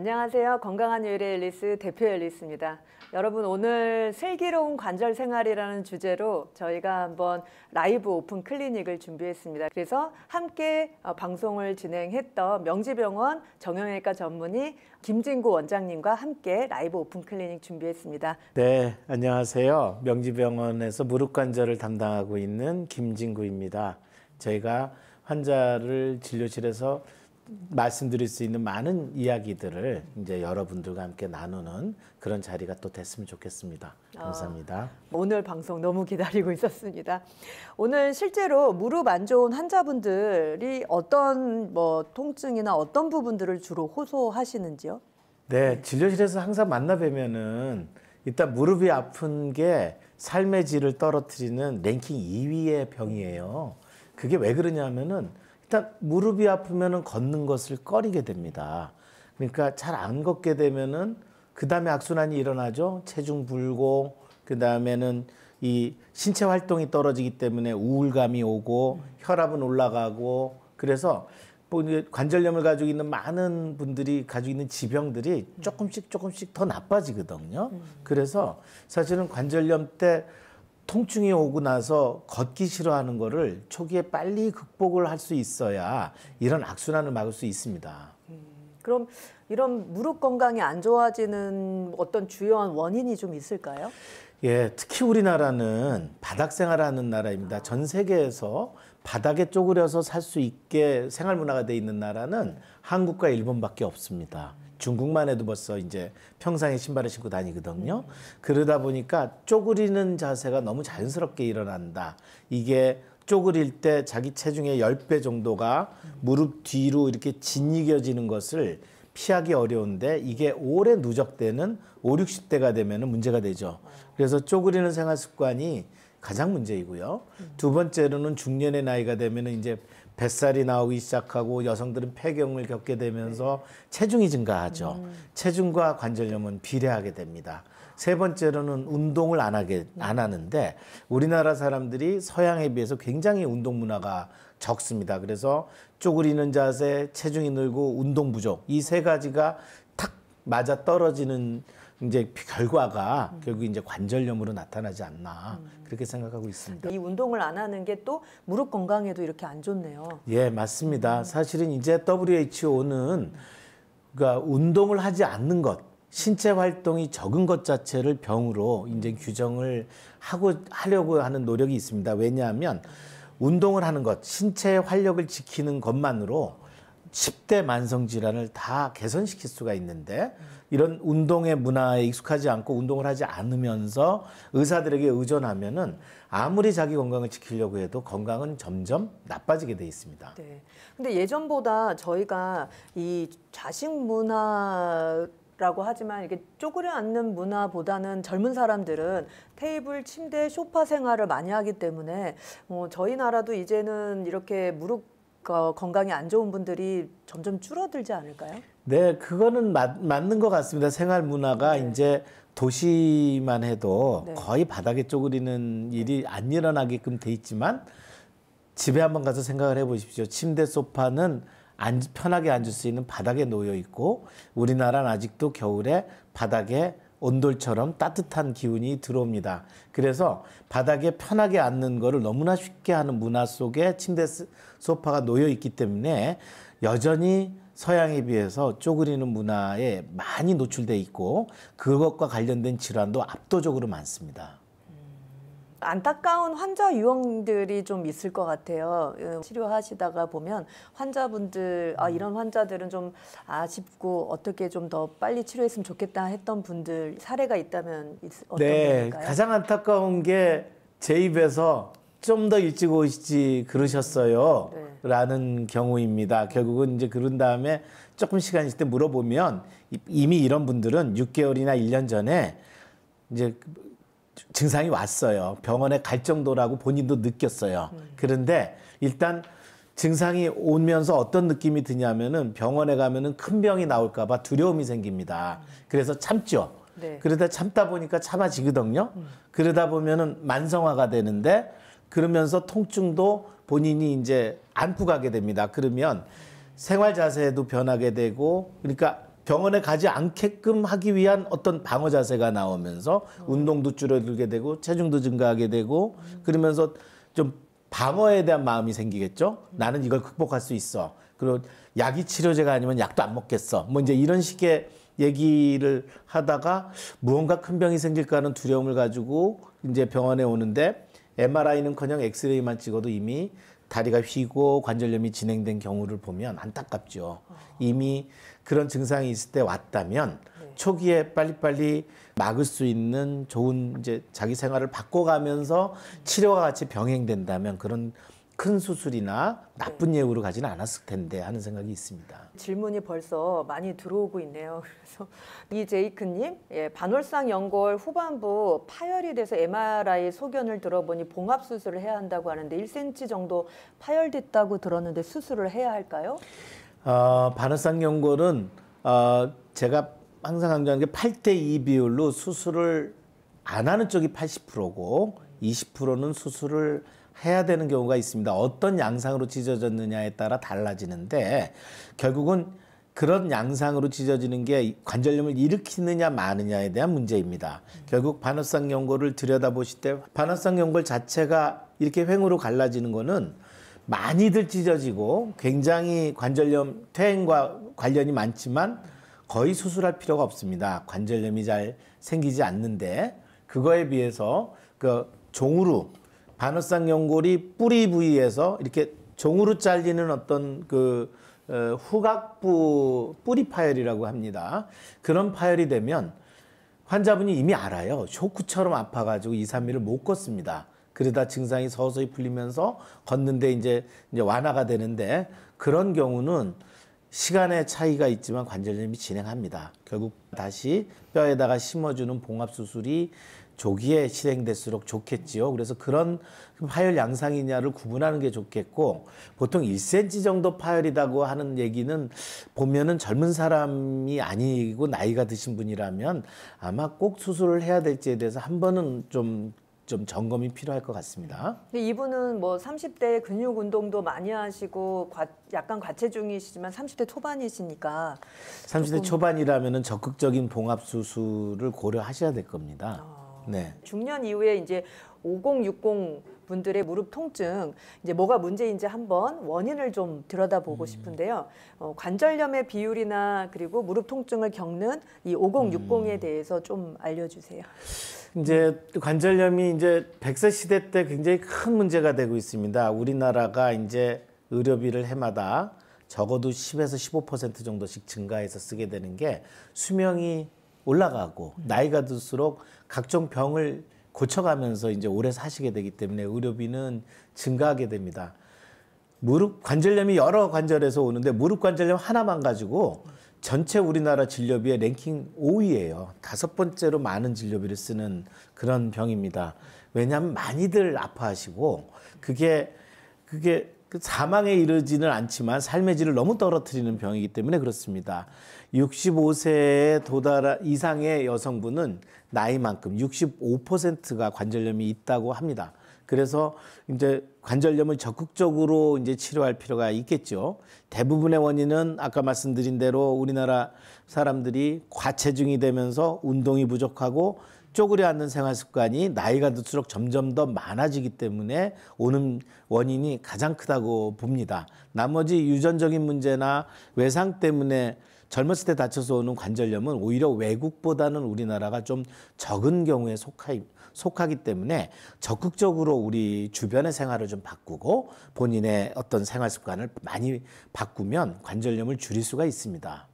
안녕하세요. 건강한 요일의 앨리스 대표 앨리스입니다. 여러분, 오늘 슬기로운 관절 생활이라는 주제로 저희가 한번 라이브 오픈 클리닉을 준비했습니다. 그래서 함께 방송을 진행했던 명지병원 정형외과 전문의 김진구 원장님과 함께 라이브 오픈 클리닉 준비했습니다. 네, 안녕하세요. 명지병원에서 무릎 관절을 담당하고 있는 김진구입니다. 저희가 환자를 진료실에서 말씀드릴 수 있는 많은 이야기들을 이제 여러분들과 함께 나누는 그런 자리가 또 됐으면 좋겠습니다. 감사합니다. 오늘 방송 너무 기다리고 있었습니다. 오늘 실제로 무릎 안 좋은 환자분들이 어떤 통증이나 어떤 부분들을 주로 호소하시는지요? 네, 진료실에서 항상 만나 뵈면은 일단 무릎이 아픈 게 삶의 질을 떨어뜨리는 랭킹 2위의 병이에요. 그게 왜 그러냐면은 일단 무릎이 아프면은 걷는 것을 꺼리게 됩니다. 그러니까 잘 안 걷게 되면은 그 다음에 악순환이 일어나죠. 체중 불고 그 다음에는 이 신체 활동이 떨어지기 때문에 우울감이 오고 혈압은 올라가고 그래서 관절염을 가지고 있는 많은 분들이 가지고 있는 지병들이 조금씩 더 나빠지거든요. 그래서 사실은 관절염 때 통증이 오고 나서 걷기 싫어하는 거를 초기에 빨리 극복을 할 수 있어야 이런 악순환을 막을 수 있습니다. 그럼 이런 무릎 건강이 안 좋아지는 어떤 주요한 원인이 좀 있을까요? 예, 특히 우리나라는 바닥 생활하는 나라입니다. 전 세계에서 바닥에 쪼그려서 살 수 있게 생활 문화가 돼 있는 나라는 한국과 일본밖에 없습니다. 중국만 해도 벌써 이제 평상에 신발을 신고 다니거든요. 그러다 보니까 쪼그리는 자세가 너무 자연스럽게 일어난다. 이게 쪼그릴 때 자기 체중의 10배 정도가 무릎 뒤로 이렇게 짓이겨지는 것을 피하기 어려운데 이게 오래 누적되는 5, 60대가 되면 문제가 되죠. 그래서 쪼그리는 생활 습관이 가장 문제이고요. 두 번째로는 중년의 나이가 되면 이제 뱃살이 나오기 시작하고 여성들은 폐경을 겪게 되면서 체중이 증가하죠. 체중과 관절염은 비례하게 됩니다. 세 번째로는 운동을 안 하는데 우리나라 사람들이 서양에 비해서 굉장히 운동 문화가 적습니다. 그래서 쪼그리는 자세, 체중이 늘고 운동 부족 이 세 가지가 탁 맞아 떨어지는 이제 결과가 결국 이제 관절염으로 나타나지 않나 그렇게 생각하고 있습니다. 이 운동을 안 하는 게 또 무릎 건강에도 이렇게 안 좋네요. 예, 맞습니다. 사실은 이제 WHO는 그러니까 운동을 하지 않는 것, 신체 활동이 적은 것 자체를 병으로 이제 규정을 하려고 하는 노력이 있습니다. 왜냐하면 운동을 하는 것, 신체의 활력을 지키는 것만으로 10대 만성 질환을 다 개선시킬 수가 있는데 이런 운동의 문화에 익숙하지 않고 운동을 하지 않으면서 의사들에게 의존하면은 아무리 자기 건강을 지키려고 해도 건강은 점점 나빠지게 돼 있습니다. 네. 근데 예전보다 저희가 이 좌식 문화라고 하지만 이게 쪼그려 앉는 문화보다는 젊은 사람들은 테이블, 침대, 소파 생활을 많이 하기 때문에 저희 나라도 이제는 이렇게 무릎 건강이 안 좋은 분들이 점점 줄어들지 않을까요? 네, 그거는 맞는 것 같습니다. 생활 문화가 이제 도시만 해도 거의 바닥에 쪼그리는 일이 안 일어나게끔 돼 있지만 집에 한번 가서 생각을 해보십시오. 침대, 소파는 편하게 앉을 수 있는 바닥에 놓여 있고 우리나라는 아직도 겨울에 바닥에 온돌처럼 따뜻한 기운이 들어옵니다. 그래서 바닥에 편하게 앉는 거를 너무나 쉽게 하는 문화 속에 침대, 소파가 놓여 있기 때문에 여전히 서양에 비해서 쪼그리는 문화에 많이 노출돼 있고 그것과 관련된 질환도 압도적으로 많습니다. 안타까운 환자 유형들이 좀 있을 것 같아요. 치료하시다가 보면 환자분들, 이런 환자들은 좀 아쉽고 어떻게 좀 더 빨리 치료했으면 좋겠다 했던 분들 사례가 있다면 어떤 분일까요? 가장 안타까운 게 제 입에서 좀 더 일찍 오시지 그러셨어요. 라는 경우입니다. 결국은 이제 그런 다음에 조금 시간이 있을 때 물어보면 이미 이런 분들은 6개월이나 1년 전에 이제 증상이 왔어요. 병원에 갈 정도라고 본인도 느꼈어요. 그런데 일단 증상이 오면서 어떤 느낌이 드냐면은 병원에 가면은 큰 병이 나올까 봐 두려움이 생깁니다. 그래서 참죠. 그러다 참다 보니까 참아지거든요. 그러다 보면은 만성화가 되는데 그러면서 통증도 본인이 이제 안고 가게 됩니다. 그러면 생활 자세도 변하게 되고 그러니까 병원에 가지 않게끔 하기 위한 어떤 방어 자세가 나오면서 운동도 줄어들게 되고 체중도 증가하게 되고 그러면서 좀 방어에 대한 마음이 생기겠죠. 나는 이걸 극복할 수 있어. 그리고 약이 치료제가 아니면 약도 안 먹겠어. 뭐 이제 이런 식의 얘기를 하다가 무언가 큰 병이 생길까 하는 두려움을 가지고 이제 병원에 오는데 MRI는커녕 엑스레이만 찍어도 이미 다리가 휘고 관절염이 진행된 경우를 보면 안타깝죠. 이미 그런 증상이 있을 때 왔다면 초기에 빨리빨리 막을 수 있는 좋은 이제 자기 생활을 바꿔가면서 치료와 같이 병행된다면 그런 큰 수술이나 나쁜 예후로 가지는 않았을 텐데 하는 생각이 있습니다. 질문이 벌써 많이 들어오고 있네요. 그래서 이제이크님, 반월상 연골 후반부 파열이 돼서 MRI 소견을 들어보니 봉합 수술을 해야 한다고 하는데 1cm 정도 파열됐다고 들었는데 수술을 해야 할까요? 반월상 연골은 제가 항상 강조하는 게 8대2 비율로 수술을 안 하는 쪽이 80%고 20%는 수술을 해야 되는 경우가 있습니다. 어떤 양상으로 찢어졌느냐에 따라 달라지는데 결국은 그런 양상으로 찢어지는 게 관절염을 일으키느냐 마느냐에 대한 문제입니다. 결국 반월상 연골을 들여다보실 때 반월상 연골 자체가 이렇게 횡으로 갈라지는 거는 많이들 찢어지고 굉장히 관절염 퇴행과 관련이 많지만 거의 수술할 필요가 없습니다. 관절염이 잘 생기지 않는데 그거에 비해서 그 종으로 반월상 연골이 뿌리 부위에서 이렇게 종으로 잘리는 어떤 그 후각부 뿌리 파열이라고 합니다. 그런 파열이 되면 환자분이 이미 알아요. 쇼크처럼 아파가지고 2, 3일을 못 걷습니다. 그러다 증상이 서서히 풀리면서 걷는데 이제 완화가 되는데 그런 경우는 시간의 차이가 있지만 관절염이 진행합니다. 결국 다시 뼈에다가 심어주는 봉합 수술이 조기에 실행될수록 좋겠지요. 그래서 그런 파열 양상이냐를 구분하는 게 좋겠고 보통 1cm 정도 파열이라고 하는 얘기는 보면은 젊은 사람이 아니고 나이가 드신 분이라면 아마 꼭 수술을 해야 될지에 대해서 한 번은 좀 점검이 필요할 것 같습니다. 근데 이분은 뭐 30대 근육 운동도 많이 하시고 약간 과체중이시지만 30대 초반이시니까 30대 초반이라면은 적극적인 봉합 수술을 고려하셔야 될 겁니다. 네. 중년 이후에 이제 5060 분들의 무릎 통증 이제 뭐가 문제인지 한번 원인을 좀 들여다보고 싶은데요. 관절염의 비율이나 그리고 무릎 통증을 겪는 이 5060에 대해서 좀 알려주세요. 이제 관절염이 이제 100세 시대 때 굉장히 큰 문제가 되고 있습니다. 우리나라가 이제 의료비를 해마다 적어도 10에서 15% 정도씩 증가해서 쓰게 되는 게 수명이 올라가고 나이가 들수록 각종 병을 고쳐가면서 이제 오래 사시게 되기 때문에 의료비는 증가하게 됩니다. 무릎 관절염이 여러 관절에서 오는데 무릎 관절염 하나만 가지고 전체 우리나라 진료비의 랭킹 5위예요. 5번째로 많은 진료비를 쓰는 그런 병입니다. 왜냐하면 많이들 아파하시고 그게 사망에 이르지는 않지만 삶의 질을 너무 떨어뜨리는 병이기 때문에 그렇습니다. 65세에 이상의 여성분은 나이만큼 65%가 관절염이 있다고 합니다. 그래서 이제 관절염을 적극적으로 이제 치료할 필요가 있겠죠. 대부분의 원인은 아까 말씀드린 대로 우리나라 사람들이 과체중이 되면서 운동이 부족하고 쪼그려 앉는 생활 습관이 나이가 들수록 점점 더 많아지기 때문에 오는 원인이 가장 크다고 봅니다. 나머지 유전적인 문제나 외상 때문에 젊었을 때 다쳐서 오는 관절염은 오히려 외국보다는 우리나라가 좀 적은 경우에 속하기 때문에 적극적으로 우리 주변의 생활을 좀 바꾸고 본인의 어떤 생활 습관을 많이 바꾸면 관절염을 줄일 수가 있습니다.